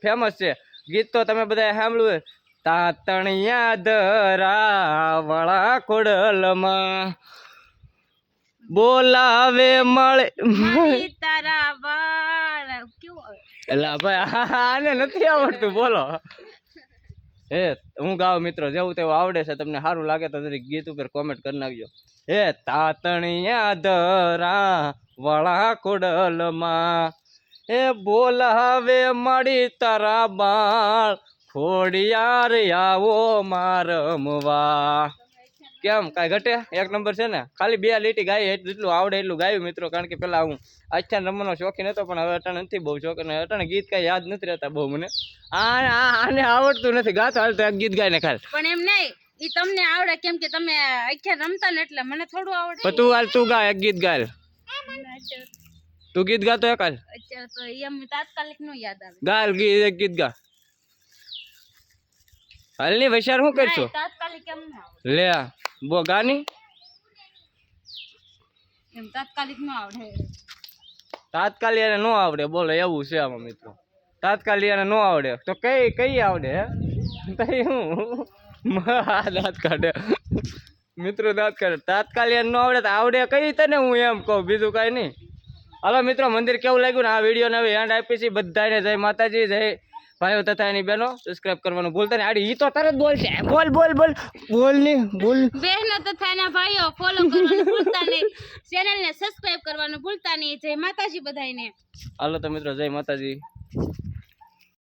Famous છે ગીત તો તમે બધા સાંભળ્યું. તાતણિયા દરા વળા ખોડલમાં બોલાવે મળે તારા વાળ કેવું એલા ભાઈ આને નથી આવડતું બોલો. હે હું ગાવ મિત્રો જેવું તેવું આવડે છે તમને સારું લાગે તો જરી ગીત ઉપર કોમેન્ટ કરી નાખજો. હે તાતણિયા દરા વળા ખોડલમાં એ બોલાવે મળી તારા બાળ ખોડિયાર આવો મારમવા. કેમ કાંઈ ઘટે એક નંબર છે ને. ખાલી 2 લીટી ગાઈ જેટલું આવડે એટલું ગાયું મિત્રો. કારણ કે પેલા હું આખ્યાન રમવાનો શોખીન હતો પણ હવે અટાણે નથી બહુ શોખીન. અટાણે ગીત કાંઈ યાદ નથી રહેતા બહુ મને. આને આવડતું નથી ગાતો હાલ તો એક ગીત ગાઈને ખાલ. પણ એમ નહીં ઈ તમને આવડે કેમ કે તમે આખ્યાન રમતા ને એટલે મને થોડું આવડે. પણ તું હાલ તું ગા એક ગીત ગાલ. તું ગીત ગાતો એક હાલ. અત્યારે તો એમ તાત્કાલિક નો યાદ આવે. ગાલ ગીત એક ગીત ગા હાલ ની વૈશાર શું કરશું તાત્કાલિક કેમ ન આવડે લે બો ગાની એમ તાત્કાલિક નો આવડે. તાત્કાલિક એને નો આવડે બોલો એવું છે આમાં મિત્રો. તાત્કાલિક એને નો આવડે તો કઈ આવડે હે તઈ હું દાંત કાઢે મિત્રો દાંત કાઢે. તાત્કાલિક એને નો આવડે તો આવડે કઈ તને હું એમ કહું બીજું કાંઈ નહીં. હાલો મિત્રો મંદિર કેવું લાગ્યું ને આ વિડીયોને હવે એન્ડ આપી છે. બધાને જય માતાજી જય ભાઈઓ તથા એની બહેનો. સબસ્ક્રાઇબ કરવાનું ભૂલતા નહીં. આડી ઈ તો તરત બોલ છે બોલ બોલ બોલ બોલ ની બોલ. બહેનો તથા એના ભાઈઓ ફોલો કરવાનું ભૂલતા નહીં. ચેનલને સબસ્ક્રાઇબ કરવાનું ભૂલતા નહીં. જય માતાજી બધાને. હાલો તો મિત્રો જય માતાજી.